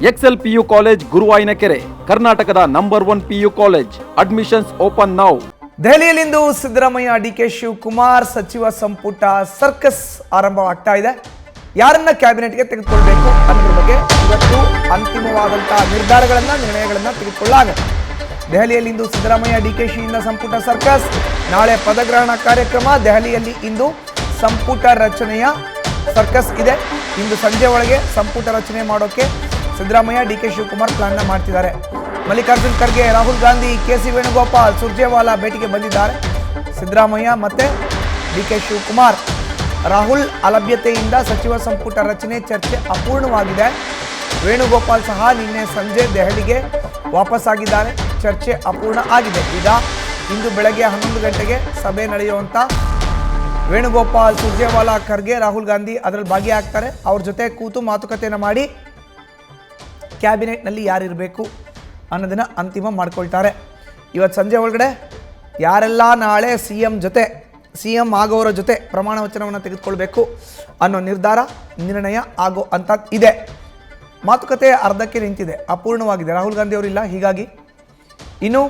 Excel PU college ಗುರುವಾಯಿನಕೆರೆ, ಕರ್ನಾಟಕದ number 1 PU college. Admissions open now. ದೆಹಲಿಯಲ್ಲಿಂದು Siddaramaiah, DK Shivakumar ಸಚಿವ ಸಂಪುಟ ಸರ್ಕಸ್ ಆರಂಭವಾಗ್ತಾ ಇದೆ. ಯಾರನ್ನ ಕ್ಯಾಬಿನೆಟ್ಗೆ ತೆಗೆದುಕೊಳ್ಬೇಕು ಅನ್ನೋದ್ರ ಬಗ್ಗೆ ಇವತ್ತು ಅಂತಿಮವಾದಂತಹ ನಿರ್ಣಯಗಳನ್ನು ತೆಗೆದುಕೊಳ್ಳಲಾಗುತ್ತೆ. ದೆಹಲಿಯಲ್ಲಿಂದು ಸಿದ್ದರಾಮಯ್ಯ, ಡಿಕೆ ಶಿಯಿಂದ ಸಂಪುಟ ಸರ್ಕಸ್. ನಾಳೆ ಪದಗ್ರಹಣ ಕಾರ್ಯಕ್ರಮ. ದೆಹಲಿಯಲ್ಲಿ ಇಂದು ಸಂಪುಟ ರಚನೆಯ ಸರ್ಕಸ್ ಇದೆ. ಇಂದು ಸಂಜೆ ಒಳಗೆ ಸಂಪುಟ ರಚನೆ ಮಾಡೋಕೆ ಸಿದ್ದರಾಮಯ್ಯ, ಡಿಕೆ ಶಿವಕುಮಾರ್ ಪ್ಲಾನ್ ಮಾಡ್ತಿದ್ದಾರೆ. ಮಲ್ಲಿಕಾರ್ಜುನ್ ಖರ್ಗೆ, ರಾಹುಲ್ ಗಾಂಧಿ, ಕೆ.ಸಿ. ವೇಣುಗೋಪಾಲ್, ಸುರ್ಜೇವಾಲಾ ಭೇಟಿಗೆ ಬಂದಿದ್ದಾರೆ. ಸಿದ್ದರಾಮಯ್ಯ ಮತ್ತೆ ಡಿಕೆ ಶಿವಕುಮಾರ್. ರಾಹುಲ್ ಅಲಭ್ಯತೆಯಿಂದ ಸಚಿವ ಸಂಪುಟ ರಚನೆ ಚರ್ಚೆ ಅಪೂರ್ಣವಾಗಿದೆ. ವೇಣುಗೋಪಾಲ್ ಸಹ ನಿನ್ನೆ ಸಂಜೆ ದೆಹಲಿಗೆ ವಾಪಸ್ಸಾಗಿದ್ದಾರೆ. ಚರ್ಚೆ ಅಪೂರ್ಣ ಆಗಿದೆ. ಈಗ ಇಂದು ಬೆಳಗ್ಗೆ 11 ಗಂಟೆಗೆ ಸಭೆ ನಡೆಯುವಂಥ ವೇಣುಗೋಪಾಲ್, ಸುರ್ಜೇವಾಲಾ, ಖರ್ಗೆ, ರಾಹುಲ್ ಗಾಂಧಿ ಅದರಲ್ಲಿ ಭಾಗಿಯಾಗ್ತಾರೆ. ಅವ್ರ ಜೊತೆ ಕೂತು ಮಾತುಕತೆಯನ್ನು ಮಾಡಿ ಕ್ಯಾಬಿನೆಟ್ನಲ್ಲಿ ಯಾರಿರಬೇಕು ಅನ್ನೋದನ್ನು ಅಂತಿಮ ಮಾಡ್ಕೊಳ್ತಾರೆ. ಇವತ್ತು ಸಂಜೆ ಒಳಗಡೆ ಯಾರೆಲ್ಲ ನಾಳೆ ಸಿ ಎಂ ಆಗೋರ ಜೊತೆ ಪ್ರಮಾಣ ವಚನವನ್ನು ತೆಗೆದುಕೊಳ್ಬೇಕು ಅನ್ನೋ ನಿರ್ಣಯ ಆಗೋ ಅಂತ ಇದೆ. ಮಾತುಕತೆ ಅರ್ಧಕ್ಕೆ ನಿಂತಿದೆ, ಅಪೂರ್ಣವಾಗಿದೆ. ರಾಹುಲ್ ಗಾಂಧಿ ಅವರಿಲ್ಲ. ಹೀಗಾಗಿ ಇನ್ನು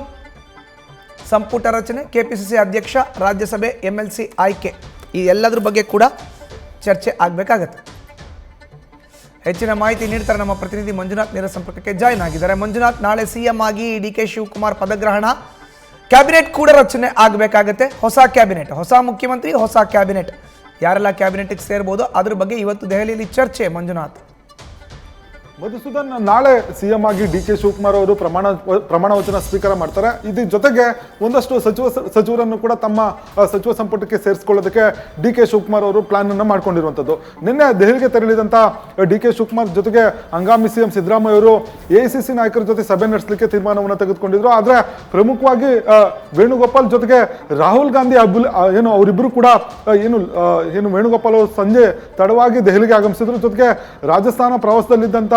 ಸಂಪುಟ ರಚನೆ, ಕೆಪಿಸಿಸಿ ಅಧ್ಯಕ್ಷ, ರಾಜ್ಯಸಭೆ, MLC ಆಯ್ಕೆ, ಈ ಎಲ್ಲದ್ರ ಬಗ್ಗೆ ಕೂಡ ಚರ್ಚೆ ಆಗಬೇಕಾಗತ್ತೆ. ಹೆಚ್ಚಿನ ಮಾಹಿತಿ ನೀಡ್ತಾರೆ ನಮ್ಮ ಪ್ರತಿನಿಧಿ ಮಂಜುನಾಥ್. ನೇರ ಸಂಪರ್ಕಕ್ಕೆ ಜಾಯ್ನ್ ಆಗಿದ್ದಾರೆ. ಮಂಜುನಾಥ್, ನಾಳೆ CM ಆಗಿ ಡಿಕೆ ಶಿವಕುಮಾರ್ ಪದಗ್ರಹಣ, ಕ್ಯಾಬಿನೆಟ್ ಕೂಡ ರಚನೆ ಆಗಬೇಕಾಗತ್ತೆ. ಹೊಸ ಕ್ಯಾಬಿನೆಟ್, ಹೊಸ ಮುಖ್ಯಮಂತ್ರಿ, ಹೊಸ ಕ್ಯಾಬಿನೆಟ್, ಯಾರೆಲ್ಲ ಕ್ಯಾಬಿನೆಟ್ಗೆ ಸೇರ್ಬೋದು ಅದ್ರ ಬಗ್ಗೆ ಇವತ್ತು ದೆಹಲಿಯಲ್ಲಿ ಚರ್ಚೆ. ಮಂಜುನಾಥ್. ಮಧುಸೂದನ್, ನಾಳೆ CM ಆಗಿ ಡಿಕೆ ಶಿವಕುಮಾರ್ ಅವರು ಪ್ರಮಾಣ ವಚನ ಸ್ವೀಕಾರ ಮಾಡ್ತಾರೆ. ಇದ್ರ ಜೊತೆಗೆ ಒಂದಷ್ಟು ಸಚಿವರನ್ನು ಕೂಡ ತಮ್ಮ ಸಚಿವ ಸಂಪುಟಕ್ಕೆ ಸೇರಿಸಿಕೊಳ್ಳೋದಕ್ಕೆ ಡಿಕೆ ಶಿವಕುಮಾರ್ ಅವರು ಪ್ಲಾನ್ ಅನ್ನು ಮಾಡ್ಕೊಂಡಿರುವಂಥದ್ದು. ನಿನ್ನೆ ದೆಹಲಿಗೆ ತೆರಳಿದಂತ ಡಿಕೆ ಶಿವಕುಮಾರ್ ಜೊತೆಗೆ ಹಂಗಾಮಿ CM ಸಿದ್ದರಾಮಯ್ಯ ಅವರು AICC ನಾಯಕರ ಜೊತೆ ಸಭೆ ನಡೆಸಲಿಕ್ಕೆ ತೀರ್ಮಾನವನ್ನು ತೆಗೆದುಕೊಂಡಿದ್ರು. ಆದ್ರೆ ಪ್ರಮುಖವಾಗಿ ವೇಣುಗೋಪಾಲ್ ಜೊತೆಗೆ ರಾಹುಲ್ ಗಾಂಧಿ ಅವರಿಬ್ಬರು ಕೂಡ ಏನು ವೇಣುಗೋಪಾಲ್ ಅವರು ಸಂಜೆ ತಡವಾಗಿ ದೆಹಲಿಗೆ ಆಗಮಿಸಿದ್ರು. ಜೊತೆಗೆ ರಾಜಸ್ಥಾನ ಪ್ರವಾಸದಲ್ಲಿದ್ದಂತ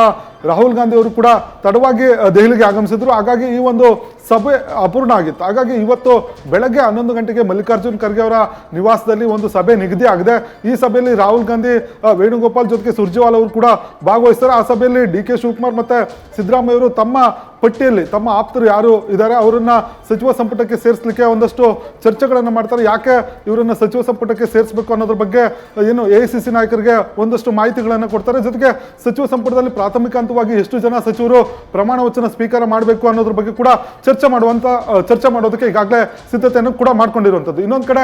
ರಾಹುಲ್ ಗಾಂಧಿ ಅವರು ಕೂಡ ತಡವಾಗಿ ದೆಹಲಿಗೆ ಆಗಮಿಸಿದ್ರು. ಹಾಗಾಗಿ ಈ ಒಂದು ಸಭೆ ಅಪೂರ್ಣ ಆಗಿತ್ತು. ಹಾಗಾಗಿ ಇವತ್ತು ಬೆಳಗ್ಗೆ 11 ಗಂಟೆಗೆ ಮಲ್ಲಿಕಾರ್ಜುನ್ ಖರ್ಗೆ ಅವರ ನಿವಾಸದಲ್ಲಿ ಒಂದು ಸಭೆ ನಿಗದಿ ಆಗಿದೆ. ಈ ಸಭೆಯಲ್ಲಿ ರಾಹುಲ್ ಗಾಂಧಿ, ವೇಣುಗೋಪಾಲ್ ಜೊತೆಗೆ ಸುರ್ಜೇವಾಲಾ ಅವರು ಕೂಡ ಭಾಗವಹಿಸ್ತಾರೆ. ಆ ಸಭೆಯಲ್ಲಿ ಡಿಕೆ ಶಿವಕುಮಾರ್ ಮತ್ತೆ ಸಿದ್ದರಾಮಯ್ಯ ಅವರು ತಮ್ಮ ಪಟ್ಟಿಯಲ್ಲಿ ತಮ್ಮ ಆಪ್ತರು ಯಾರು ಇದ್ದಾರೆ ಅವರನ್ನ ಸಚಿವ ಸಂಪುಟಕ್ಕೆ ಸೇರಿಸಲಿಕ್ಕೆ ಒಂದಷ್ಟು ಚರ್ಚೆಗಳನ್ನು ಮಾಡ್ತಾರೆ. ಯಾಕೆ ಇವರನ್ನ ಸಚಿವ ಸಂಪುಟಕ್ಕೆ ಸೇರಿಸಬೇಕು ಅನ್ನೋದ್ರ ಬಗ್ಗೆ AICC ನಾಯಕರಿಗೆ ಒಂದಷ್ಟು ಮಾಹಿತಿಗಳನ್ನು ಕೊಡ್ತಾರೆ. ಜೊತೆಗೆ ಸಚಿವ ಸಂಪುಟದಲ್ಲಿ ಪ್ರಾಥಮಿಕ ಹಂತವಾಗಿ ಎಷ್ಟು ಜನ ಸಚಿವರು ಪ್ರಮಾಣ ವಚನ ಸ್ವೀಕಾರ ಮಾಡಬೇಕು ಅನ್ನೋದ್ರ ಬಗ್ಗೆ ಕೂಡ ಚರ್ಚೆ ಮಾಡೋದಕ್ಕೆ ಈಗಾಗಲೇ ಸಿದ್ಧತೆಯನ್ನು ಕೂಡ ಮಾಡ್ಕೊಂಡಿರುವಂಥದ್ದು. ಇನ್ನೊಂದು ಕಡೆ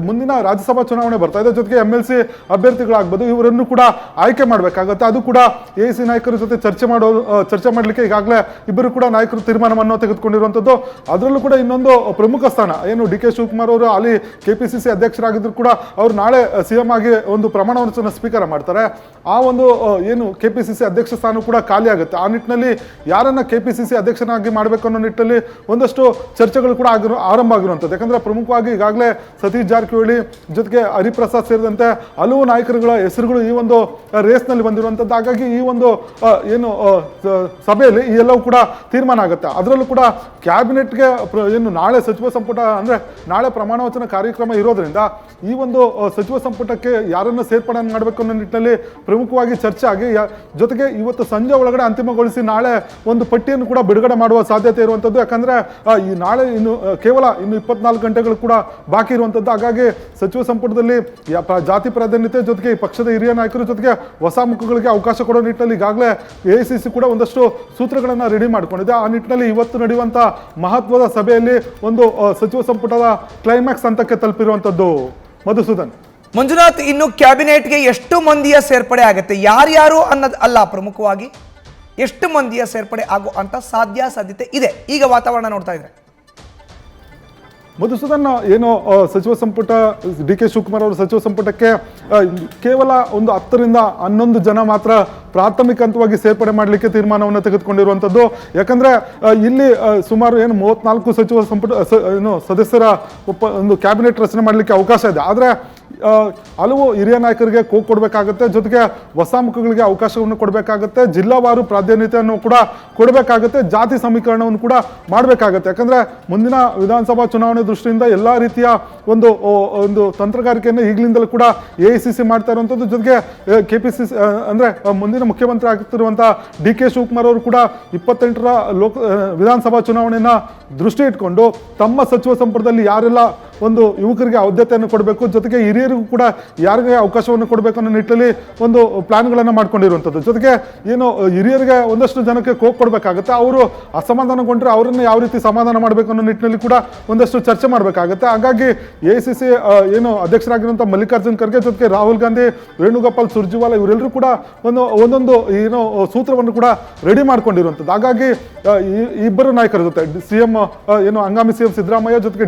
ಮುಂದಿನ ರಾಜ್ಯಸಭಾ ಚುನಾವಣೆ ಬರ್ತಾ ಇದೆ. ಜೊತೆಗೆ MLC ಅಭ್ಯರ್ಥಿಗಳಾಗ್ಬೋದು, ಇವರನ್ನು ಕೂಡ ಆಯ್ಕೆ ಮಾಡಬೇಕಾಗುತ್ತೆ. ಅದು ಕೂಡ AICC ನಾಯಕರ ಜೊತೆ ಚರ್ಚೆ ಮಾಡಲಿಕ್ಕೆ ಈಗಾಗಲೇ ಇಬ್ಬರು ಕೂಡ ನಾಯಕರು ತೀರ್ಮಾನವನ್ನು ತೆಗೆದುಕೊಂಡಿರುವಂಥದ್ದು. ಅದರಲ್ಲೂ ಕೂಡ ಇನ್ನೊಂದು ಪ್ರಮುಖ ಸ್ಥಾನ ಡಿಕೆ ಶಿವಕುಮಾರ್ ಅವರು ಅಲ್ಲಿ KPCC ಅಧ್ಯಕ್ಷರಾಗಿದ್ರು ಕೂಡ ಅವರು ನಾಳೆ CM ಆಗಿ ಒಂದು ಪ್ರಮಾಣ ವಚನ ಸ್ವೀಕಾರ ಮಾಡ್ತಾರೆ. ಆ ಒಂದು KPCC ಅಧ್ಯಕ್ಷ ಸ್ಥಾನ ಕೂಡ ಖಾಲಿ ಆಗುತ್ತೆ. ಆ ನಿಟ್ಟಿನಲ್ಲಿ ಯಾರನ್ನ KPCC ಅಧ್ಯಕ್ಷನಾಗಿ ಮಾಡಬೇಕು ಅನ್ನೋ ನಿಟ್ಟಿನಲ್ಲಿ ಒಂದಷ್ಟು ಚರ್ಚೆಗಳು ಕೂಡ ಆರಂಭ ಆಗಿರುವಂಥದ್ದು. ಯಾಕಂದ್ರೆ ಪ್ರಮುಖವಾಗಿ ಈಗಾಗಲೇ ಸತೀಶ್ ಜಾರಕಿಹೊಳಿ ಜೊತೆಗೆ ಹರಿಪ್ರಸಾದ್ ಸೇರಿದಂತೆ ಹಲವು ನಾಯಕರುಗಳ ಹೆಸರುಗಳು ಈ ಒಂದು ರೇಸ್ನಲ್ಲಿ ಬಂದಿರುವಂಥದ್ದು. ಹಾಗಾಗಿ ಈ ಒಂದು ಸಭೆಯಲ್ಲಿ ಈ ಎಲ್ಲವೂ ಕೂಡ ತೀರ್ಮಾನ ಆಗುತ್ತೆ. ಅದರಲ್ಲೂ ಕೂಡ ಕ್ಯಾಬಿನೆಟ್ಗೆ ನಾಳೆ ಸಚಿವ ಸಂಪುಟ ಅಂದ್ರೆ ನಾಳೆ ಪ್ರಮಾಣ ವಚನ ಕಾರ್ಯಕ್ರಮ ಇರೋದ್ರಿಂದ ಈ ಒಂದು ಸಚಿವ ಸಂಪುಟಕ್ಕೆ ಯಾರನ್ನ ಸೇರ್ಪಡೆ ಮಾಡಬೇಕು ಅನ್ನೋ ನಿಟ್ಟಿನಲ್ಲಿ ಪ್ರಮುಖವಾಗಿ ಚರ್ಚೆ ಆಗಿ ಜೊತೆಗೆ ಇವತ್ತು ಸಂಜೆ ಒಳಗಡೆ ಅಂತಿಮಗೊಳಿಸಿ ನಾಳೆ ಒಂದು ಪಟ್ಟಿಯನ್ನು ಕೂಡ ಬಿಡುಗಡೆ ಮಾಡುವ ಸಾಧ್ಯತೆ ಇರುವಂಥದ್ದು. ಯಾಕಂದ್ರೆ ಈ ನಾಳೆ ಕೇವಲ 24 ಗಂಟೆಗಳು ಕೂಡ ಬಾಕಿ ಇರುವಂಥದ್ದು. ಹಾಗಾಗಿ ಸಚಿವ ಸಂಪುಟದಲ್ಲಿ ಜಾತಿ ಪ್ರಾಧಾನ್ಯತೆ ಜೊತೆಗೆ ಈ ಪಕ್ಷದ ಹಿರಿಯ ನಾಯಕರು ಜೊತೆಗೆ ಹೊಸ ಮುಖಗಳಿಗೆ ಅವಕಾಶ ಕೊಡೋ ನಿಟ್ಟಿನಲ್ಲಿ ಈಗಾಗಲೇ AICC ಕೂಡ ಒಂದಷ್ಟು ಸೂತ್ರಗಳನ್ನು ರೆಡಿ ಮಾಡಿಕೊಂಡಿದೆ. ಆ ನಿಟ್ಟಿನಲ್ಲಿ ಇವತ್ತು ನಡೆಯುವಂತ ಮಹತ್ವದ ಸಭೆಯಲ್ಲಿ ಒಂದು ಸಚಿವ ಸಂಪುಟದ ಕ್ಲೈಮ್ಯಾಕ್ಸ್ ಹಂತಕ್ಕೆ ತಲುಪಿರುವಂಥದ್ದು. ಮಧುಸೂದನ್. ಮಂಜುನಾಥ್, ಇನ್ನು ಕ್ಯಾಬಿನೆಟ್ಗೆ ಎಷ್ಟು ಮಂದಿಯ ಸೇರ್ಪಡೆ ಆಗುತ್ತೆ, ಯಾರ್ಯಾರು ಅನ್ನೋದು ಅಲ್ಲ, ಪ್ರಮುಖವಾಗಿ ಎಷ್ಟು ಮಂದಿಯ ಸೇರ್ಪಡೆ ಆಗೋ ಅಂತ ಸಾಧ್ಯತೆ ಇದೆ ಈಗ ವಾತಾವರಣ ನೋಡ್ತಾ ಇದ್ರೆ? ಮಧುಸೂದನ್, ಸಚಿವ ಸಂಪುಟ ಡಿಕೆ ಶಿವಕುಮಾರ್ ಅವರು ಸಚಿವ ಸಂಪುಟಕ್ಕೆ ಕೇವಲ ಒಂದು 10 ರಿಂದ 11 ಜನ ಮಾತ್ರ ಪ್ರಾಥಮಿಕ ಹಂತವಾಗಿ ಸೇರ್ಪಡೆ ಮಾಡಲಿಕ್ಕೆ ತೀರ್ಮಾನವನ್ನು ತೆಗೆದುಕೊಂಡಿರುವಂಥದ್ದು. ಯಾಕಂದ್ರೆ ಇಲ್ಲಿ ಸುಮಾರು 34 ಸಚಿವ ಸಂಪುಟ ಸದಸ್ಯರ ಒಂದು ಕ್ಯಾಬಿನೆಟ್ ರಚನೆ ಮಾಡಲಿಕ್ಕೆ ಅವಕಾಶ ಇದೆ. ಆದರೆ ಹಲವು ಹಿರಿಯ ನಾಯಕರಿಗೆ ಕೊಡಬೇಕಾಗುತ್ತೆ, ಜೊತೆಗೆ ಹೊಸ ಮುಖಗಳಿಗೆ ಅವಕಾಶವನ್ನು ಕೊಡಬೇಕಾಗುತ್ತೆ, ಜಿಲ್ಲಾವಾರು ಪ್ರಾಧಾನ್ಯತೆಯನ್ನು ಕೂಡ ಕೊಡಬೇಕಾಗುತ್ತೆ, ಜಾತಿ ಸಮೀಕರಣವನ್ನು ಕೂಡ ಮಾಡಬೇಕಾಗುತ್ತೆ. ಯಾಕಂದ್ರೆ ಮುಂದಿನ ವಿಧಾನಸಭಾ ಚುನಾವಣೆ ದೃಷ್ಟಿಯಿಂದ ಎಲ್ಲ ರೀತಿಯ ಒಂದು ತಂತ್ರಗಾರಿಕೆಯನ್ನು ಈಗಲಿಂದಲೂ ಕೂಡ AICC ಮಾಡ್ತಾ ಇರುವಂಥದ್ದು. ಜೊತೆಗೆ KPCC ಅಂದ್ರೆ ಮುಂದಿನ ಮುಖ್ಯಮಂತ್ರಿ ಆಗ್ತಿರುವಂತಹ DK ಶಿವಕುಮಾರ್ ಅವರು ಕೂಡ 28ರ ವಿಧಾನಸಭಾ ಚುನಾವಣೆಯನ್ನ ದೃಷ್ಟಿ ಇಟ್ಕೊಂಡು ತಮ್ಮ ಸಚಿವ ಸಂಪುಟದಲ್ಲಿ ಯಾರೆಲ್ಲ ಒಂದು ಯುವಕರಿಗೆ ಆದ್ಯತೆಯನ್ನು ಕೊಡಬೇಕು, ಜೊತೆಗೆ ಹಿರಿಯರಿಗೂ ಕೂಡ ಯಾರಿಗೆ ಅವಕಾಶವನ್ನು ಕೊಡಬೇಕು ಅನ್ನೋ ನಿಟ್ಟಿನಲ್ಲಿ ಒಂದು ಪ್ಲಾನ್ಗಳನ್ನು ಮಾಡ್ಕೊಂಡಿರುವಂಥದ್ದು. ಜೊತೆಗೆ ಏನು ಹಿರಿಯರಿಗೆ ಒಂದಷ್ಟು ಜನಕ್ಕೆ ಕೊಡಬೇಕಾಗುತ್ತೆ, ಅವರು ಅಸಮಾಧಾನಗೊಂಡ್ರೆ ಅವರನ್ನು ಯಾವ ರೀತಿ ಸಮಾಧಾನ ಮಾಡಬೇಕು ಅನ್ನೋ ನಿಟ್ಟಿನಲ್ಲಿ ಕೂಡ ಒಂದಷ್ಟು ಚರ್ಚೆ ಮಾಡಬೇಕಾಗುತ್ತೆ. ಹಾಗಾಗಿ AICC ಏನು ಅಧ್ಯಕ್ಷರಾಗಿರುವಂಥ ಮಲ್ಲಿಕಾರ್ಜುನ್ ಖರ್ಗೆ, ಜೊತೆಗೆ ರಾಹುಲ್ ಗಾಂಧಿ, ವೇಣುಗೋಪಾಲ್ ಸುರ್ಜೇವಾಲಾ ಇವರೆಲ್ಲರೂ ಕೂಡ ಒಂದೊಂದು ಏನು ಸೂತ್ರವನ್ನು ಕೂಡ ರೆಡಿ ಮಾಡ್ಕೊಂಡಿರುವಂಥದ್ದು. ಹಾಗಾಗಿ ಇಬ್ಬರು ನಾಯಕರ ಜೊತೆ CM ಏನು ಹಂಗಾಮಿ CM ಸಿದ್ದರಾಮಯ್ಯ ಜೊತೆಗೆ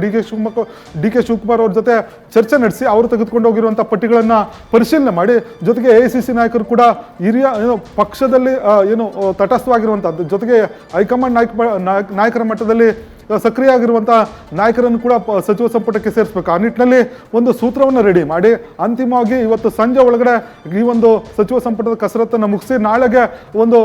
DK ಶಿವಕುಮಾರ್ ಅವ್ರ ಜೊತೆ ಚರ್ಚೆ ನಡೆಸಿ ಅವರು ತೆಗೆದುಕೊಂಡು ಹೋಗಿರುವಂತಹ ಪಟ್ಟಿಗಳನ್ನ ಪರಿಶೀಲನೆ ಮಾಡಿ, ಜೊತೆಗೆ AICC ನಾಯಕರು ಕೂಡ ಹಿರಿಯ ಪಕ್ಷದಲ್ಲಿ ಏನು ತಟಸ್ಥವಾಗಿರುವಂತಹದ್ದು, ಜೊತೆಗೆ ಹೈಕಮಾಂಡ್ ನಾಯಕರ ಮಟ್ಟದಲ್ಲಿ ಸಕ್ರಿಯ ಆಗಿರುವಂತಹ ನಾಯಕರನ್ನು ಕೂಡ ಸಚಿವ ಸಂಪುಟಕ್ಕೆ ಸೇರಿಸಬೇಕು. ಆ ನಿಟ್ಟಿನಲ್ಲಿ ಒಂದು ಸೂತ್ರವನ್ನು ರೆಡಿ ಮಾಡಿ ಅಂತಿಮವಾಗಿ ಇವತ್ತು ಸಂಜೆ ಒಳಗಡೆ ಈ ಒಂದು ಸಚಿವ ಸಂಪುಟದ ಕಸರತ್ತನ್ನು ಮುಗಿಸಿ ನಾಳೆಗೆ ಒಂದು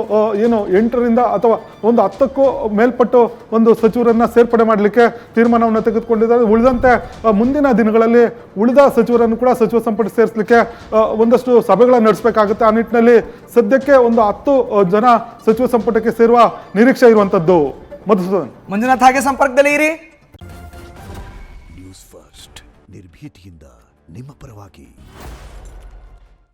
ಏನು 8ರಿಂದ ಅಥವಾ ಒಂದು 10ಕ್ಕೂ ಮೇಲ್ಪಟ್ಟು ಒಂದು ಸಚಿವರನ್ನ ಸೇರ್ಪಡೆ ಮಾಡಲಿಕ್ಕೆ ತೀರ್ಮಾನವನ್ನು ತೆಗೆದುಕೊಂಡಿದ್ದಾರೆ. ಉಳಿದಂತೆ ಮುಂದಿನ ದಿನಗಳಲ್ಲಿ ಉಳಿದ ಸಚಿವರನ್ನು ಕೂಡ ಸಚಿವ ಸಂಪುಟ ಸೇರಿಸಲಿಕ್ಕೆ ಒಂದಷ್ಟು ಸಭೆಗಳನ್ನು ನಡೆಸಬೇಕಾಗುತ್ತೆ. ಆ ನಿಟ್ಟಿನಲ್ಲಿ ಸದ್ಯಕ್ಕೆ ಒಂದು 10 ಜನ ಸಚಿವ ಸಂಪುಟಕ್ಕೆ ಸೇರುವ ನಿರೀಕ್ಷೆ ಇರುವಂತದ್ದು. ಮಧುಸೂದನ್, ಮಂಜುನಾಥ್ ಹಾಗೆ ಸಂಪರ್ಕದಲ್ಲಿ ಇರಿ. ನ್ಯೂಸ್ ಫಸ್ಟ್ ನಿರ್ಭೀತಿಯಿಂದ ನಿಮ್ಮ ಪರವಾಗಿ.